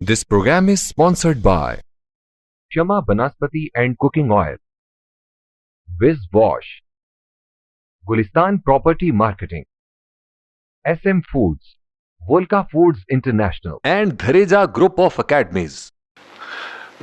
This program is sponsored by Shama Banaspati and Cooking Oil, Wiz Wash, Gulistan Property Marketing, SM Foods, Volca Foods International, and Dhareja Group of Academies.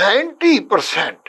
90%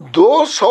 200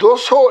200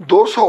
200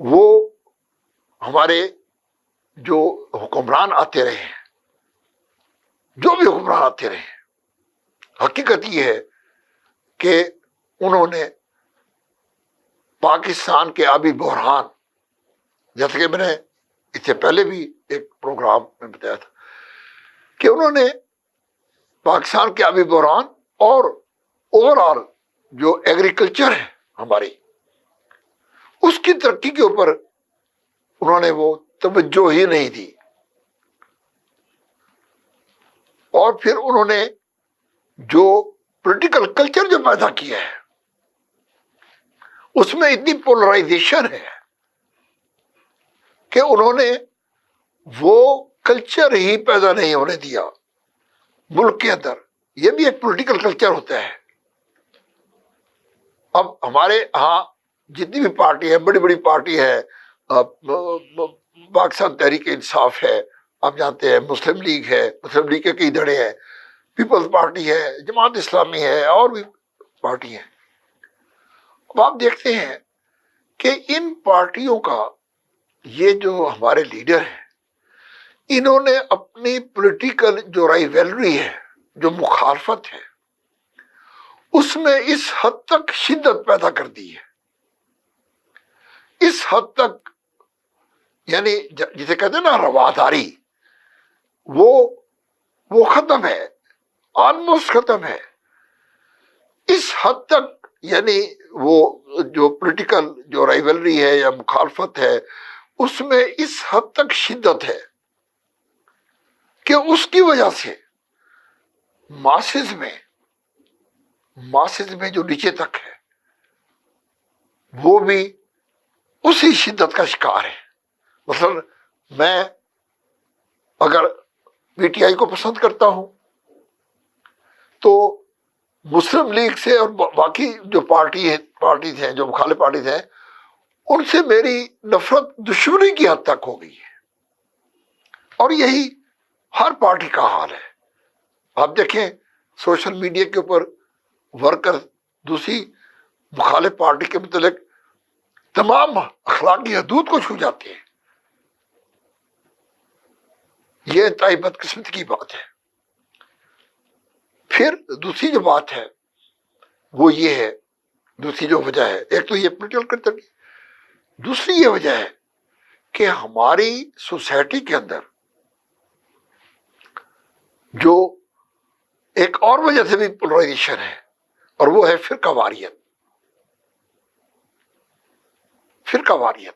وہ ہمارے جو حکمران آتے رہے ہیں، جو بھی حکمران آتے رہے ہیں، حقیقت یہ ہے کہ انہوں نے پاکستان کے آبی بحران، جیسے کہ میں نے اس سے پہلے بھی ایک پروگرام میں بتایا تھا کہ انہوں نے پاکستان کے آبی بحران اور اوور آل جو ایگریکلچر ہے ہماری، اس کی ترقی کے اوپر انہوں نے وہ توجہ ہی نہیں دی، اور پھر انہوں نے جو پولیٹیکل کلچر جو پیدا کیا ہے اس میں اتنی پولرائزیشن ہے کہ انہوں نے وہ کلچر ہی پیدا نہیں ہونے دیا ملک کے اندر۔ یہ بھی ایک پولیٹیکل کلچر ہوتا ہے۔ اب ہمارے ہاں جتنی بھی پارٹی ہے، بڑی بڑی پارٹی ہے، پاکستان تحریک انصاف ہے، آپ جانتے ہیں، مسلم لیگ ہے، مسلم لیگ کے کئی دھڑے ہیں، پیپلز پارٹی ہے، جماعت اسلامی ہے، اور بھی پارٹی ہیں۔ اب آپ دیکھتے ہیں کہ ان پارٹیوں کا یہ جو ہمارے لیڈر ہیں، انہوں نے اپنی پولیٹیکل جو رائیولری ہے، جو مخالفت ہے، اس میں اس حد تک شدت پیدا کر دی ہے، اس حد تک، یعنی جسے کہتے ہیں نا رواداری، وہ ختم ہے، آلموسٹ ختم ہے اس حد تک۔ یعنی وہ جو پولیٹیکل جو رائیولری ہے یا مخالفت ہے، اس میں اس حد تک شدت ہے کہ اس کی وجہ سے ماسز میں جو نیچے تک ہے وہ بھی اسی شدت کا شکار ہے۔ مثلا میں اگر پی ٹی آئی کو پسند کرتا ہوں تو مسلم لیگ سے اور باقی جو پارٹیز ہیں، جو مخالف پارٹیز ہیں، ان سے میری نفرت دشمنی کی حد تک ہو گئی ہے، اور یہی ہر پارٹی کا حال ہے۔ آپ دیکھیں سوشل میڈیا کے اوپر ورکر دوسری مخالف پارٹی کے متعلق تمام اخلاقی حدود کو چھو جاتے ہیں۔ یہ انتہائی بدقسمتی کی بات ہے۔ پھر دوسری جو بات ہے وہ یہ ہے، دوسری جو وجہ ہے، ایک تو یہ پولیٹیکل کلچر کی، دوسری یہ وجہ ہے کہ ہماری سوسائٹی کے اندر جو ایک اور وجہ سے بھی پولرائزیشن ہے، اور وہ ہے فرقہ واریت۔ فرقہ واریت،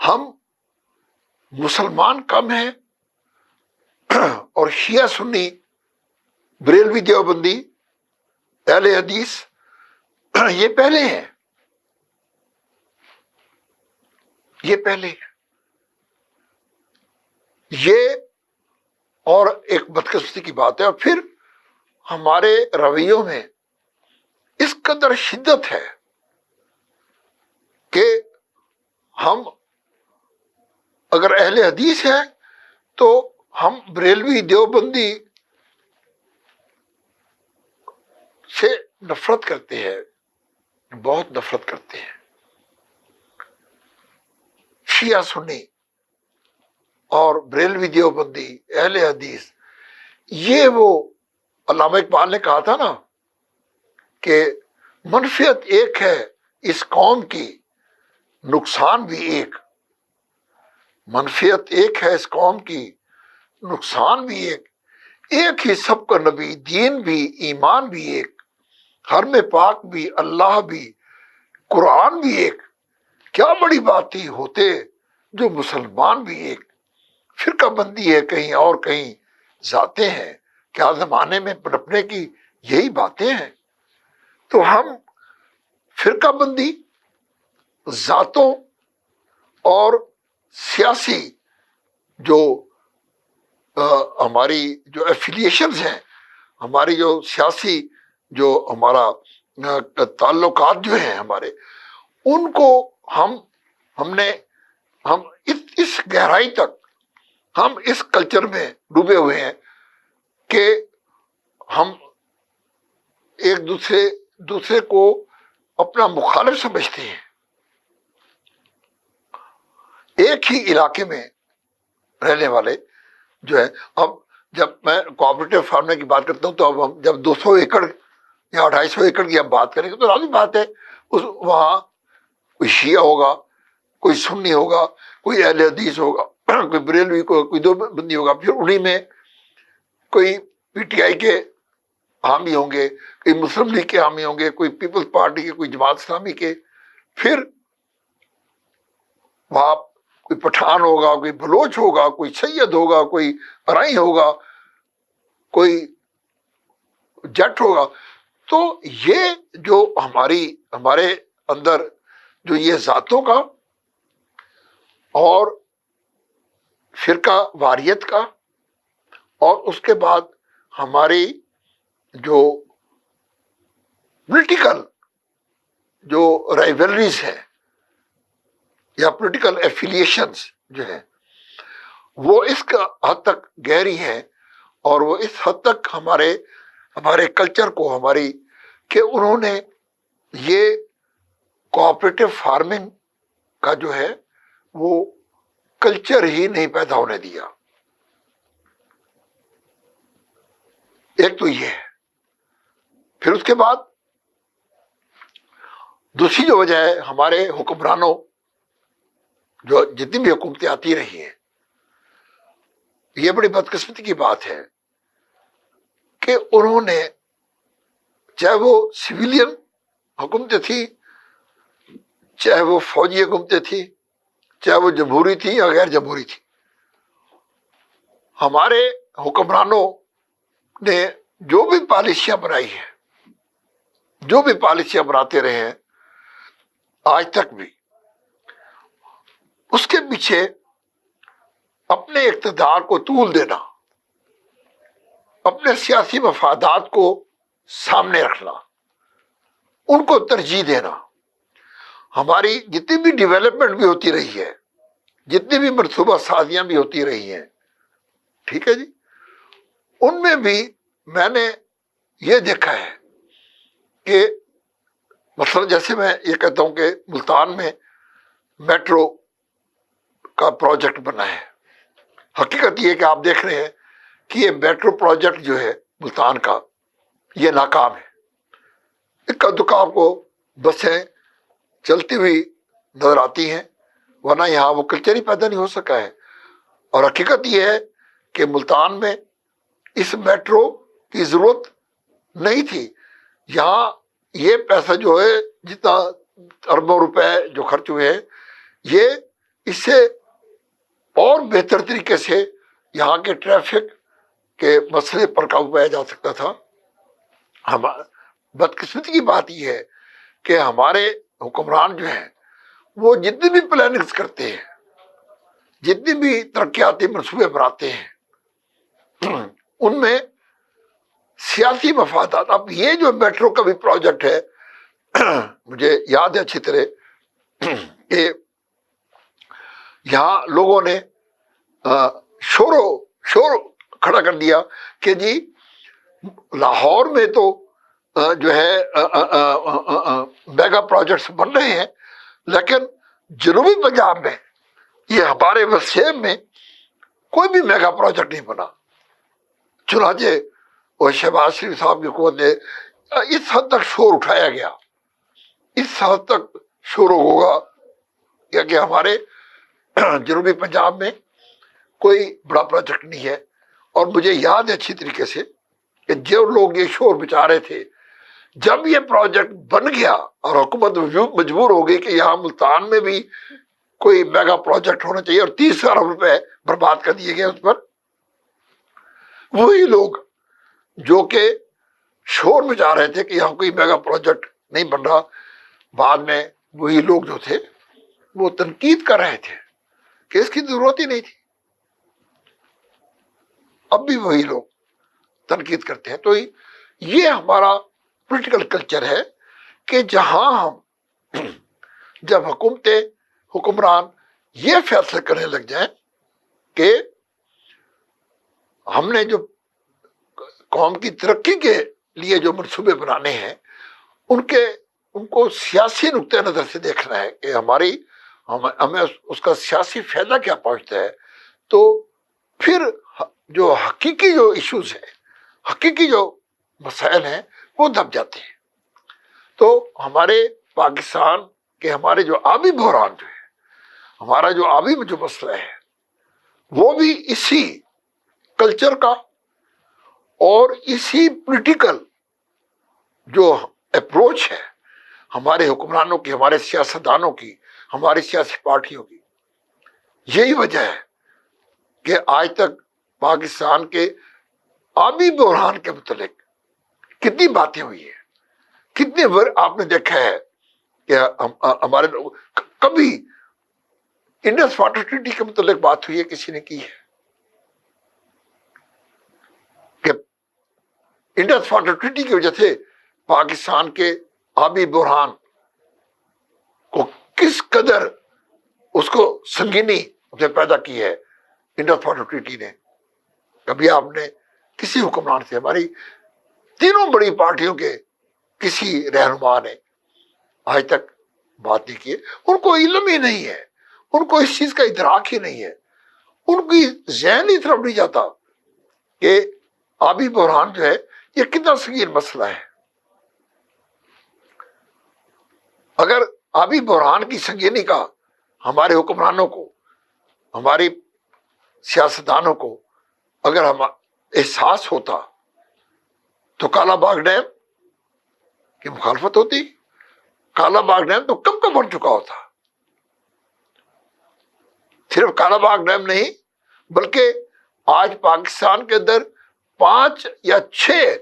ہم مسلمان کم ہیں اور شیعہ سنی، بریلوی دیوبندی، اہل حدیث یہ پہلے ہیں، یہ پہلے ہیں۔ یہ اور ایک بدقسمتی کی بات ہے۔ اور پھر ہمارے رویوں میں اس قدر شدت ہے کہ ہم اگر اہل حدیث ہیں تو ہم بریلوی دیوبندی سے نفرت کرتے ہیں، بہت نفرت کرتے ہیں۔ شیعہ سنی اور بریلوی دیوبندی، اہل حدیث، یہ وہ علامہ اقبال نے کہا تھا نا کہ منفیت ایک ہے اس قوم کی، نقصان بھی ایک۔ منفیت ایک ہے اس قوم کی، نقصان بھی ایک۔ ایک ہی سب کا نبی، دین بھی، ایمان بھی ایک، حرم پاک بھی، اللہ بھی، قرآن بھی ایک۔ کیا بڑی بات تھی ہوتے جو مسلمان بھی ایک۔ فرقہ بندی ہے کہیں اور کہیں ذاتیں ہیں، کیا زمانے میں پنپنے کی یہی باتیں ہیں؟ تو ہم فرقہ بندی، ذاتوں اور سیاسی جو ہماری جو ایفیلیشنز ہیں، ہماری جو سیاسی جو ہمارا تعلقات جو ہیں ہمارے، ان کو ہم اس گہرائی تک ہم اس کلچر میں ڈوبے ہوئے ہیں کہ ہم ایک دوسرے کو اپنا مخالف سمجھتے ہیں۔ ایک ہی علاقے میں رہنے والے جو ہے، اب جب میں کوآپریٹو فارمنگ کی بات کرتا ہوں تو اب ہم جب 200 ایکڑ یا 250 ایکڑ کی ہم بات کریں گے تو لازمی بات ہے وہاں کوئی شیعہ ہوگا، کوئی سنی ہوگا، کوئی اہل حدیث ہوگا، کوئی بریلوی کو، کوئی دو بندی ہوگا، پھر انہی میں کوئی پی ٹی آئی کے حامی ہوں گے، کوئی مسلم لیگ کے حامی ہوں گے، کوئی پیپلز پارٹی کے، کوئی جماعت اسلامی کے، پھر وہاں کوئی پٹھان ہوگا، کوئی بلوچ ہوگا، کوئی سید ہوگا، کوئی ارائی ہوگا، کوئی جٹ ہوگا. تو یہ جو ہمارے اندر جو یہ ذاتوں کا اور فرقہ واریت کا، اور اس کے بعد ہماری جو پولیٹیکل جو رائیولریز ہیں یا پولیٹیکل ایفیلیشنز جو ہیں، وہ اس کا حد تک گہری ہیں، اور وہ اس حد تک ہمارے کلچر کو کہ انہوں نے یہ کوآپریٹو فارمنگ کا جو ہے وہ کلچر ہی نہیں پیدا ہونے دیا. ایک تو یہ ہے. پھر اس کے بعد دوسری جو وجہ ہے، ہمارے حکمرانوں جو جتنی بھی حکومتیں آتی رہی ہیں، یہ بڑی بدقسمتی کی بات ہے کہ انہوں نے، چاہے وہ سویلین حکومتیں تھیں، چاہے وہ فوجی حکومتیں تھیں، چاہے وہ جمہوری تھیں یا غیر جمہوری تھیں، ہمارے حکمرانوں نے جو بھی پالیسیاں بنائی ہیں، جو بھی پالیسیاں بناتے رہے ہیں آج تک بھی، اس کے پیچھے اپنے اقتدار کو طول دینا، اپنے سیاسی مفادات کو سامنے رکھنا، ان کو ترجیح دینا. ہماری جتنی بھی ڈیولپمنٹ بھی ہوتی رہی ہے، جتنی بھی منصوبہ سازیاں بھی ہوتی رہی ہیں، ٹھیک ہے جی، ان میں بھی میں نے یہ دیکھا ہے کہ مثلا جیسے میں یہ کہتا ہوں کہ ملتان میں میٹرو کا پروجیکٹ بنا ہے. حقیقت یہ کہ آپ دیکھ رہے ہیں کہ یہ میٹرو پروجیکٹ جو ہے ملتان کا، یہ ناکام ہے. اکا دکا آپ کو بسیں چلتی ہوئی نظر آتی ہیں، ورنہ یہاں وہ کلچر ہی پیدا نہیں ہو سکا ہے. اور حقیقت یہ ہے کہ ملتان میں اس میٹرو کی ضرورت نہیں تھی. یہاں یہ پیسہ جو ہے، جتنا اربوں روپے جو خرچ ہوئے ہیں، یہ اس سے اور بہتر طریقے سے یہاں کے ٹریفک کے مسئلے پر قابو پایا جا سکتا تھا. بدقسمتی کی بات یہ ہے کہ ہمارے حکمران جو ہیں وہ جتنی بھی پلاننگز کرتے ہیں، جتنی بھی ترقیاتی منصوبے بناتے ہیں، ان میں سیاسی مفادات. اب یہ جو میٹرو کا بھی پروجیکٹ ہے، مجھے یاد ہے اچھی طرح کہ یہاں لوگوں نے شور کھڑا کر دیا کہ جی لاہور میں تو جو ہے میگا پروجیکٹس بن رہے ہیں، لیکن جنوبی پنجاب میں، یہ ہمارے وسیم میں کوئی بھی میگا پروجیکٹ نہیں بنا. چنانچہ وہ شہباز شریف صاحب کی حکومت نے اس حد تک شور اٹھایا گیا، اس حد تک شور ہوگا کہ ہمارے جنوبی پنجاب میں کوئی بڑا پروجیکٹ نہیں ہے. اور مجھے یاد ہے اچھی طریقے سے کہ جو لوگ یہ شور بچا رہے تھے، جب یہ پروجیکٹ بن گیا اور حکومت مجبور ہو گئی کہ یہاں ملتان میں بھی کوئی میگا پروجیکٹ ہونا چاہیے، اور 30 ارب روپے برباد کر دیے گئے اس پر، وہی لوگ جو کہ شور مچا رہے تھے کہ یہاں کوئی میگا پروجیکٹ نہیں بن رہا، بعد میں وہی لوگ جو تھے وہ تنقید کر رہے تھے کہ اس کی ضرورت ہی نہیں تھی. اب بھی وہی لوگ تنقید کرتے ہیں. تو یہ ہمارا پولیٹیکل کلچر ہے کہ جہاں ہم جب حکمران یہ فیصلہ کرنے لگ جائیں کہ ہم نے جو قوم کی ترقی کے لیے جو منصوبے بنانے ہیں، ان کو سیاسی نقطۂ نظر سے دیکھنا ہے کہ ہماری ہمیں اس کا سیاسی فائدہ کیا پہنچتا ہے، تو پھر جو حقیقی جو ایشوز ہیں، حقیقی جو مسائل ہیں، وہ دب جاتے ہیں۔ تو ہمارے پاکستان کے ہمارے جو آبی بحران جو ہے، ہمارا جو آبی میں جو مسئلہ ہے، وہ بھی اسی کلچر کا اور اسی پولیٹیکل جو اپروچ ہے ہمارے حکمرانوں کی، ہمارے سیاستدانوں کی، ہماری سیاسی پارٹیوں کی، یہی وجہ ہے کہ آج تک پاکستان کے آبی بحران کے متعلق کتنی باتیں ہوئی ہیں، کتنے آپ نے دیکھا ہے کہ ہمارے کبھی انڈس واٹر ٹریٹی کے متعلق بات ہوئی ہے، کسی نے کی ہے کہ انڈس واٹر ٹریٹی کی وجہ سے پاکستان کے آبی بحران کو کس قدر اس کو سنگینی اسے پیدا کی ہے انڈس واٹر ٹریٹی نے؟ کبھی آپ نے کسی حکمران سے، ہماری تینوں بڑی پارٹیوں کے کسی رہنما نے آج تک بات نہیں کی ہے؟ ان کو علم ہی نہیں ہے، ان کو اس چیز کا ادراک ہی نہیں ہے، ان کی ذہن ہی طرف نہیں جاتا کہ آبی بحران جو ہے یہ کتنا سنگین مسئلہ ہے۔ اگر آبی بحران کی سنگینی کا ہمارے حکمرانوں کو، ہماری سیاستدانوں کو اگر ہم احساس ہوتا تو کالا باغ ڈیم کی مخالفت ہوتی۔ کالا باغ ڈیم تو کب کا بن چکا ہوتا۔ صرف کالا باغ ڈیم نہیں، بلکہ آج پاکستان کے اندر 5 یا 6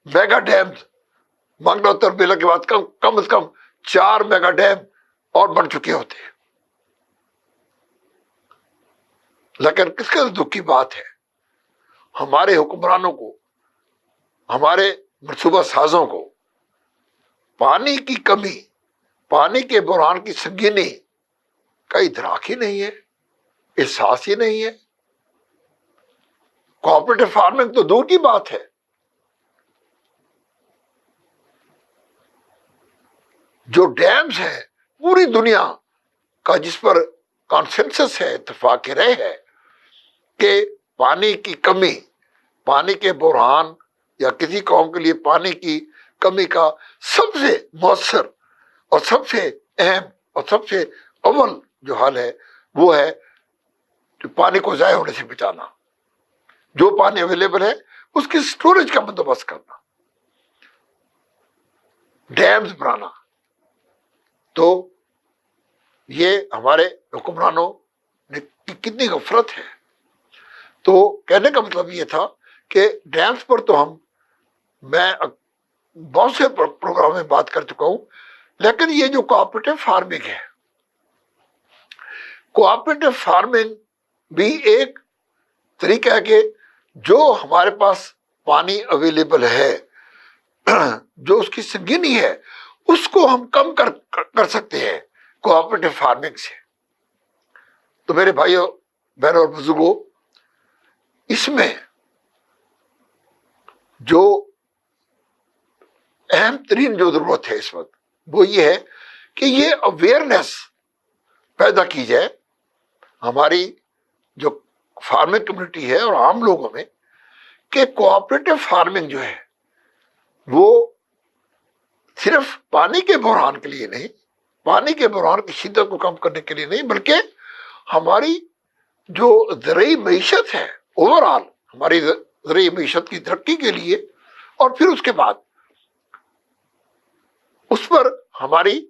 میگا ڈیم، منگلوتر بیلا کے بعد کم از کم 4 میگا ڈیم اور بن چکے ہوتے ہیں۔ لیکن کس کے دکھ کی بات ہے، ہمارے حکمرانوں کو، ہمارے منصوبہ سازوں کو پانی کی کمی، پانی کے بحران کی سنگینی کا ادراک ہی نہیں ہے، احساس ہی نہیں ہے۔ کوآپریٹو فارمنگ تو دور کی بات ہے، جو ڈیمز ہیں پوری دنیا کا جس پر کانسنسس ہے، اتفاق رائے ہے کہ پانی کی کمی، پانی کے بحران یا کسی قوم کے لیے پانی کی کمی کا سب سے مؤثر اور سب سے اہم اور سب سے اول جو حل ہے وہ ہے کہ پانی کو ضائع ہونے سے بچانا، جو پانی اویلیبل ہے اس کی سٹوریج کا بندوبست کرنا، ڈیمز بنانا۔ تو یہ ہمارے حکمرانوں نے کتنی غفلت ہے۔ تو کہنے کا مطلب یہ تھا کہ ڈیمز پر تو میں بہت سے پروگرام میں بات کر چکا ہوں، لیکن یہ جو کوآپریٹو فارمنگ ہے، کوآپریٹو فارمنگ بھی ایک طریقہ ہے کہ جو ہمارے پاس پانی اویلیبل ہے، جو اس کی سنگینی ہے، اس کو ہم کم کر سکتے ہیں کوآپریٹو فارمنگ سے۔ تو میرے بھائیوں، بہنوں اور بزرگوں، اس میں جو اہم ترین جو ضرورت ہے اس وقت وہ یہ ہے کہ یہ اویئرنیس پیدا کی جائے ہماری جو فارمنگ کمیونٹی ہے اور عام لوگوں میں، کہ کوآپریٹو فارمنگ جو ہے وہ صرف پانی کے بحران کے لیے نہیں، پانی کے بحران کی شدت کو کم کرنے کے لیے نہیں، بلکہ ہماری جو زرعی معیشت ہے، اوور آل ہماری زرعی معیشت کی ترقی کے لیے، اور پھر اس کے بعد اس پر ہماری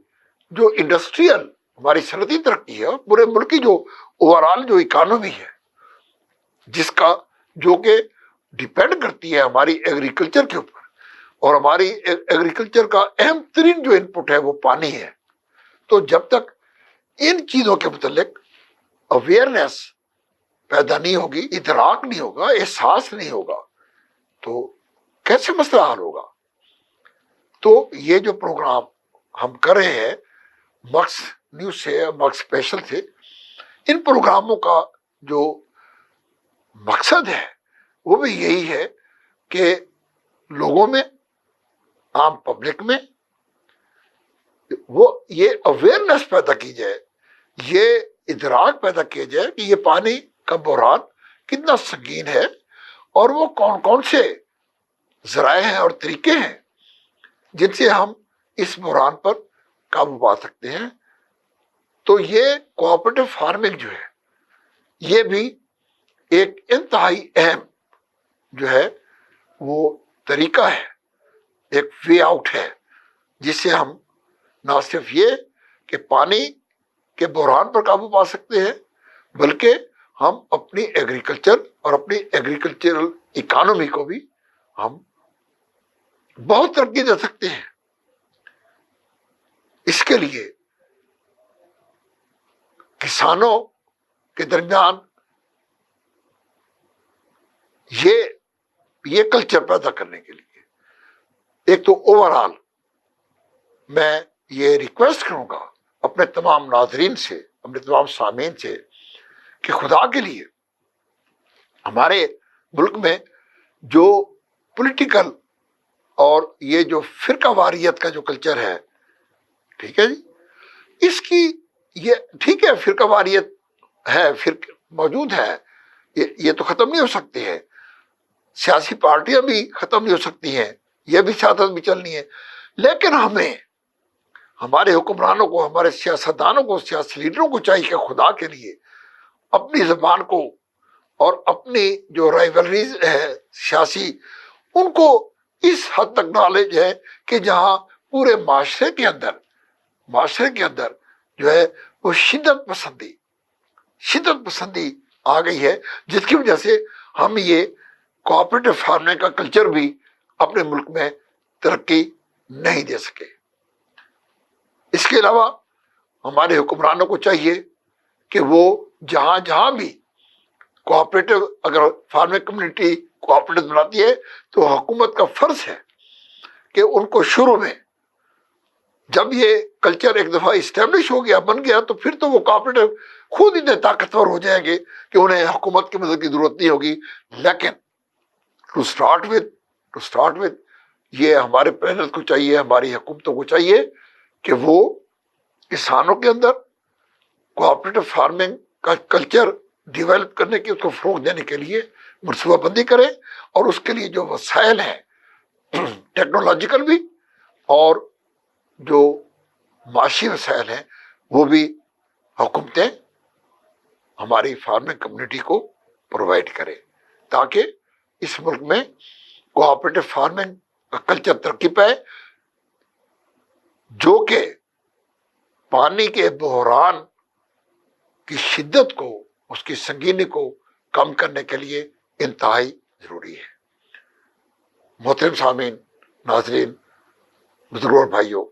جو انڈسٹریل، ہماری صنعتی ترقی ہے، پورے ملک کی جو اوور آل جو اکانومی ہے، جس کا جو کہ ڈیپینڈ کرتی ہے ہماری ایگریکلچر کے اوپر، اور ہماری ایگریکلچر کا اہم ترین جو ان پٹ ہے وہ پانی ہے۔ تو جب تک ان چیزوں کے متعلق اویئرنیس پیدا نہیں ہوگی، ادراک نہیں ہوگا، احساس نہیں ہوگا، تو کیسے مسئلہ حل ہوگا؟ تو یہ جو پروگرام ہم کر رہے ہیں مکس نیوز سے، مکس اسپیشل سے، ان پروگراموں کا جو مقصد ہے وہ بھی یہی ہے کہ لوگوں میں، عام پبلک میں وہ یہ اویئرنیس پیدا کی جائے یہ ادراک پیدا کیا جائے کہ یہ پانی کا بحران کتنا سنگین ہے اور وہ کون کون سے ذرائع ہیں اور طریقے ہیں جن سے ہم اس بحران پر قابو پا سکتے ہیں. تو یہ کوآپریٹو فارمنگ جو ہے یہ بھی ایک انتہائی اہم جو ہے وہ طریقہ ہے, ایک وے آؤٹ ہے جس سے ہم نہ صرف یہ کہ پانی کے بحران پر قابو پا سکتے ہیں بلکہ ہم اپنی ایگریکلچر اور اپنی ایگریکلچرل اکانومی کو بھی ہم بہت ترقی دے سکتے ہیں. اس کے لیے کسانوں کے درمیان یہ کلچر پیدا کرنے کے لیے ایک تو اوور آل میں یہ ریکویسٹ کروں گا اپنے تمام ناظرین سے, اپنے تمام سامعین سے کہ خدا کے لیے ہمارے ملک میں جو پولیٹیکل اور یہ جو فرقہ واریت کا جو کلچر ہے, ٹھیک ہے جی, اس کی یہ ٹھیک ہے فرقہ واریت ہے, فرق موجود ہے, یہ تو ختم نہیں ہو سکتی ہے, سیاسی پارٹیاں بھی ختم نہیں ہو سکتی ہیں, یہ بھی سیاست بھی چلنی ہے, لیکن ہمیں ہمارے حکمرانوں کو, ہمارے سیاستدانوں کو, سیاسی لیڈروں کو چاہیے کہ خدا کے لیے اپنی زبان کو اور اپنی جو رائیولریز ہے سیاسی ان کو اس حد تک نالج ہے کہ جہاں پورے معاشرے کے اندر جو ہے وہ شدت پسندی آ گئی ہے, جس کی وجہ سے ہم یہ کوآپریٹو فارمنگ کا کلچر بھی اپنے ملک میں ترقی نہیں دے سکے. اس کے علاوہ ہمارے حکمرانوں کو چاہیے کہ وہ جہاں بھی کوآپریٹو, اگر فارمنگ کمیونٹی کوآپریٹو بناتی ہے تو حکومت کا فرض ہے کہ ان کو شروع میں جب یہ کلچر ایک دفعہ اسٹیبلش ہو گیا, بن گیا, تو پھر تو وہ کوآپریٹو خود اتنے طاقتور ہو جائیں گے کہ انہیں حکومت کی مدد کی ضرورت نہیں ہوگی. لیکن ٹو اسٹارٹ ود یہ ہمارے پلانرز کو چاہیے, ہماری حکومتوں کو چاہیے کہ وہ کسانوں کے اندر کوآپریٹو فارمنگ کا کلچر ڈیولپ کرنے کی, اس کو فروغ دینے کے لیے منصوبہ بندی کریں, اور اس کے لیے جو وسائل ہیں ٹیکنالوجیکل بھی اور جو معاشی وسائل ہیں وہ بھی حکومتیں ہماری فارمنگ کمیونٹی کو پرووائڈ کریں, تاکہ اس ملک میں کوآپریٹو فارمنگ کا کلچر ترقی پائے, جو کہ پانی کے بحران کی شدت کو, اس کی سنگینی کو کم کرنے کے لیے انتہائی ضروری ہے. محترم سامعین, ناظرین, بزرگوں اور بھائیوں,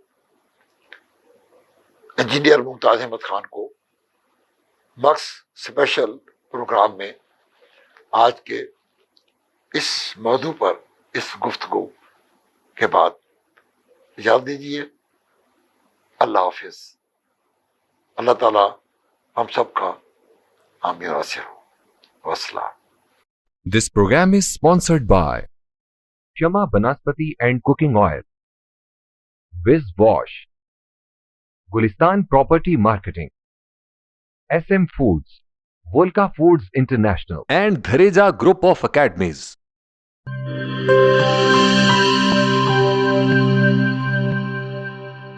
انجینئر ممتاز احمد خان کو مکس اسپیشل پروگرام میں آج کے اس موضوع پر اس گفتگو کے بعد اجازت دیجیے. اللہ حافظ. اللہ تعالیٰ ہم سب کا حامی و ناصر ہو. والسلام. This program is sponsored by Shama Banaspati and Cooking Oil, Wiz Wash, Gulistan Property Marketing, SM Foods, Volca Foods International, and Dhareja Group of Academies.